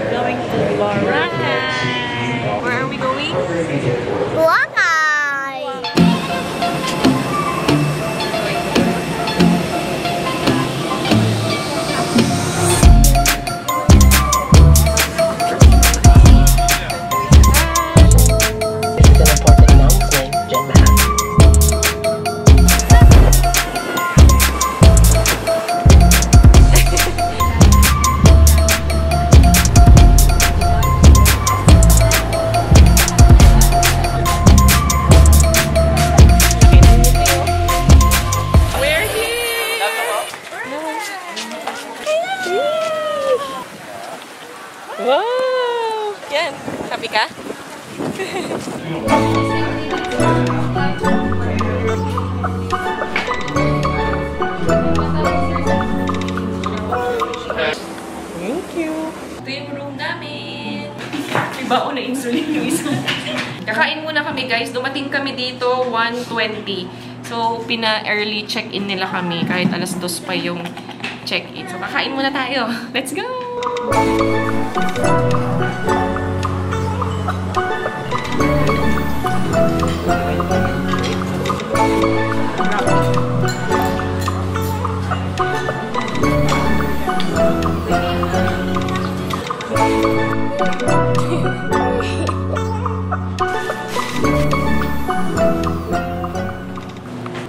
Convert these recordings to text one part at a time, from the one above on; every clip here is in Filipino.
Going to Boracay. Where are we going? Boracay. Wow! Yan. Happy ka? Thank you. Ito yung room namin. May baon na insulin yung isa. Kakain muna kami guys. Dumating kami dito 1:20. So, pina-early check-in nila kami. Kahit alas 2 pa yung check-in. So, kakain muna tayo. Let's go!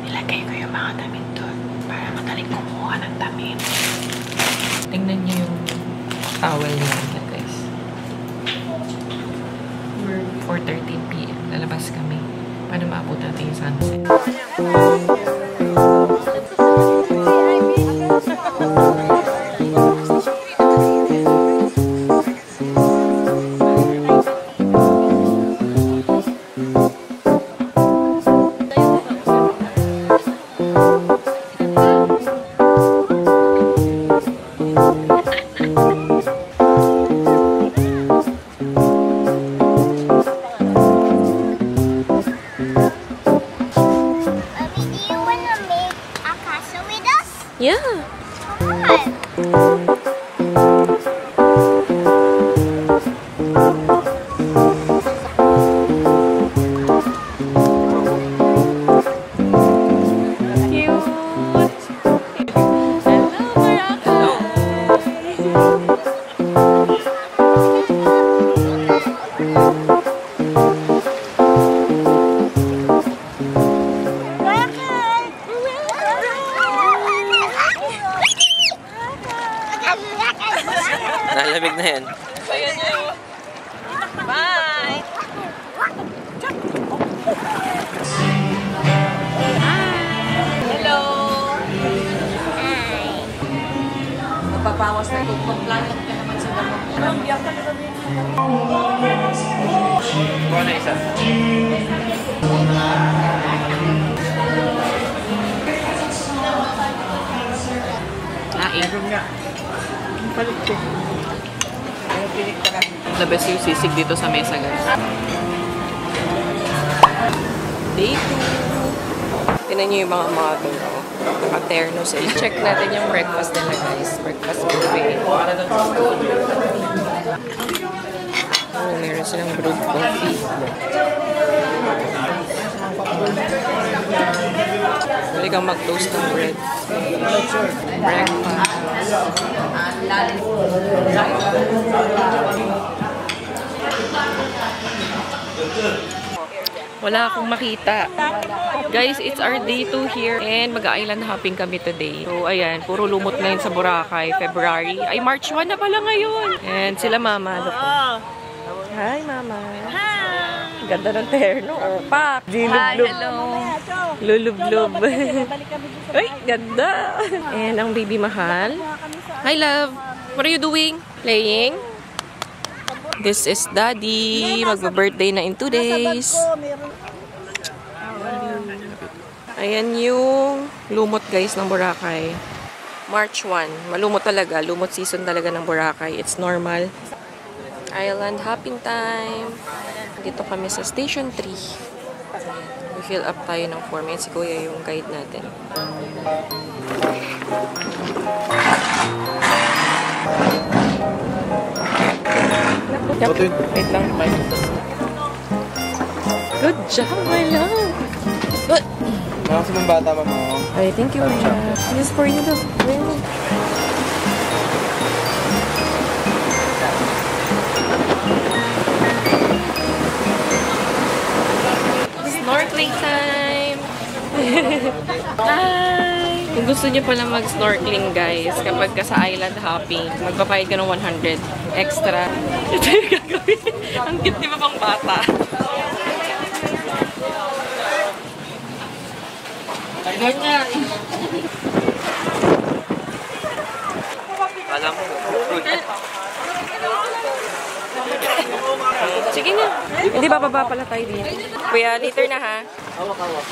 Nilagay ko yung mga damit doon para madaling kumuha ng damit. Tingnan niyo yung towel niya, guys. 4:13 PM. Lalabas kami. Paano maabot natin yung sunset? Yeah. Nalamig na yan. Ayan nyo. Bye! Hello! Hi! Napapawas na kung pagplanok ka naman sa damok. Biyak ka na kami. Kuha na isa. Meron nga. Palit ko. The best yung sisig dito sa mesa, guys. Day 2. Tinan nyo yung mga mother. Naka-terno sila. Check natin yung breakfast nila, guys. Breakfast buffet. Oh, meron silang brewed coffee. Pwede kang mag-toast ng bread. Breakfast. Wala akong makita. Guys, it's our day 2 here and mag-island hopping kami today. So, ayan, puro lumot na yun sa Boracay. February. Ay, March 1 na pala ngayon. And sila mama. Hi, mama. Hi. Ganda ng terno. Opa. Hi, hello. Lulub-lub. Ay, ganda. And ang baby mahal. Hi, love. What are you doing? Playing? This is Daddy. Magba-birthday na in 2 days. Ayan yung lumot, guys, ng Boracay. March 1. Malumot talaga. Lumot season talaga ng Boracay. It's normal. Island hopping time. Dito kami sa Station 3. I-fill up tayo ng form. Yan si Kuya yung guide natin. Yup. Wait lang. Good job, my love. Good. Nakasa ng bata pa mo. Ay, thank you, my love. This is for you, though. Snorkeling time! Hi! Kung gusto niyo pala mag-snorkeling, guys, kapag ka sa island hopping, magpapayad ka ng 100 extra. Ito yung gagawin. Ang cute, di ba pang bata? Ganyan. Alam mo. Sige na. Hindi, bababa pala tayo dito. Kuya, later na ha. Hawak.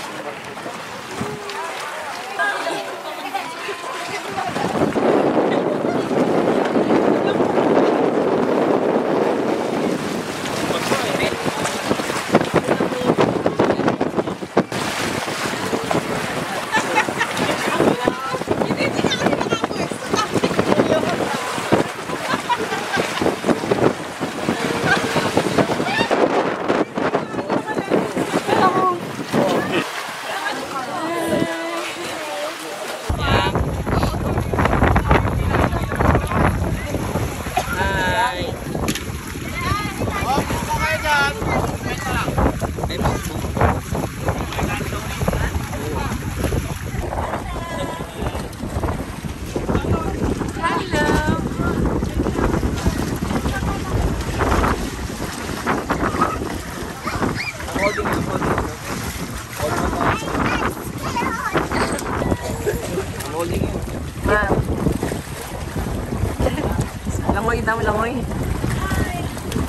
Langoy daw, langoy.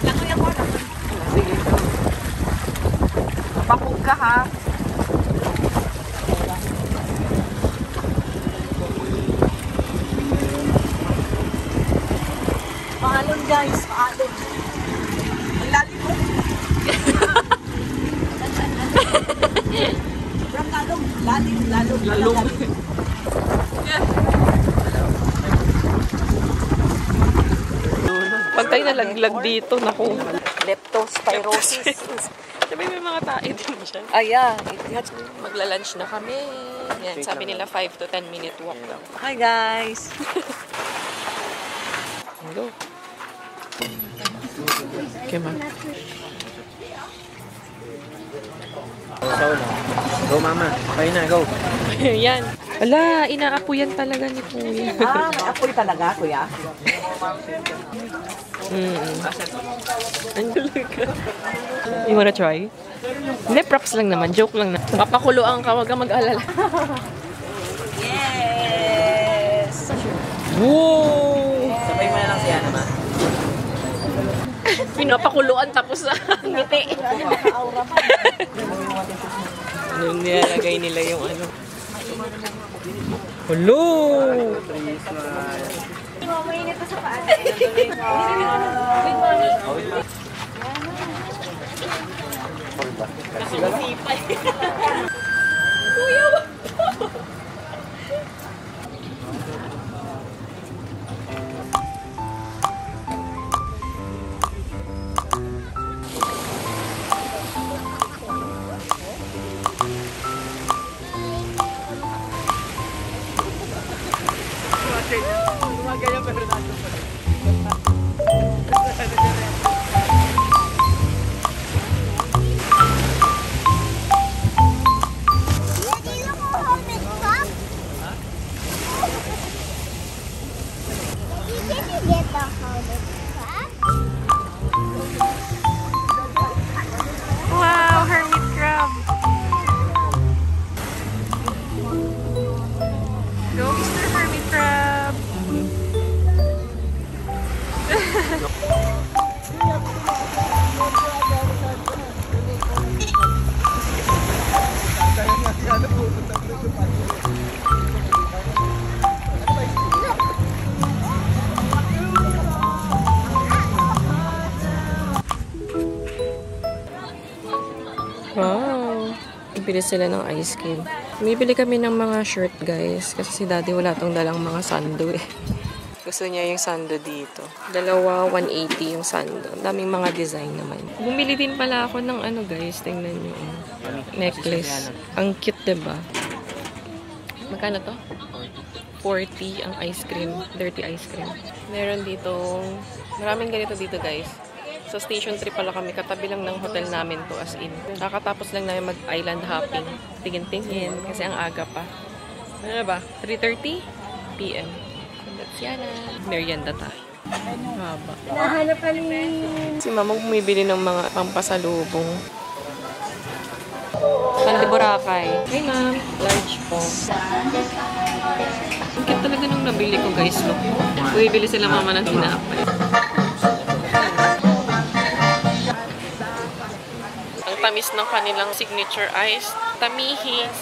Langoy ako. Sige. Pakog ka ha. Paalon guys, paalon. Ang lalim mo. Sobrang lalong. Lalong. Pag tayo nalaglag dito, naku. Leptospirosis. Sabi may mga tae din dyan. Ayan. Magla-lunch na kami. Yan, sabi nila 5 to 10 minute walk lang. Hi guys. Go. Okay, ma. Go, mama. Kaya na, go. Yan. Ala, inaapuyan talaga ni Kuya. May apoy talaga, kuya. You wanna try? Hindi, props lang naman. Joke lang na. Papakuloan ka, wag kang mag-alala. Yes! Whoa! Sabay mo na lang siya naman. Pinapakuluan tapos sa ngiti. Nung nilalagay nila yung ano. Hello! Mainit pa sa paan. Wow, hermit crab. Go, Mr. Hermit Crab. Wow. Bili sila ng ice cream. Bibili kami ng mga shirt, guys. Kasi si daddy wala tong dalang mga sando eh. Gusto niya yung sando dito. Dalawa, 180 yung sando. Daming mga design naman. Bumili din pala ako ng ano guys. Tingnan nyo. Necklace. Ang cute, diba? Magkano to? 40 ang ice cream. Dirty ice cream. Meron dito. Maraming ganito dito guys. Sa station trip pala kami. Katabi lang ng hotel namin to as in. Kakatapos lang namin mag-island hopping. Tingin-tingin. Kasi ang aga pa. Ano ba? 3:30 p.m. Yan na. Merienda tayo. Haba. Nahanap ka ni... Si mama bumibili ng mga pampasalubong. Pandi Boracay. Hey ma'am. Large po. Ang cute talaga nung nabili ko guys. Look. Bumibili sila mama ng tinapay. Ang tamis ng kanilang signature ice. Tamihis.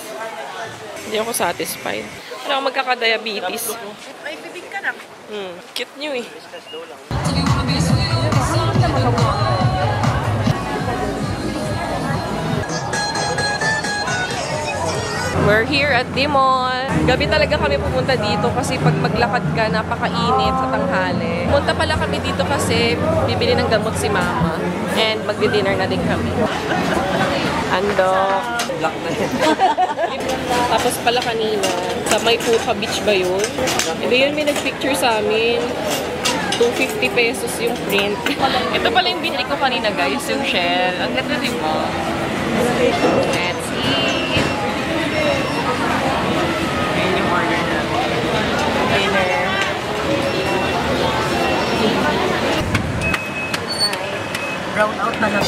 Hindi ako satisfied. Wala akong magkaka-diabetes. Ay, bibig ka na. Cute nyo eh. We're here at the mall. Gabi talaga kami pupunta dito kasi pag maglakad ka, napakainit sa tanghali. Punta pala kami dito kasi bibili ng gamot si mama. And magdi-dinner na din kami. Andok. Black na yan. Tapos pala kanina, sa May Puka Beach ba yun? Hindi yun, may nag-picture sa amin. 250 pesos yung print. Ito pala yung binili ko kanina guys, yung shell. Ang ganda din mo. Let's eat. Ayun yung order na. Dinner. Brown out na lang.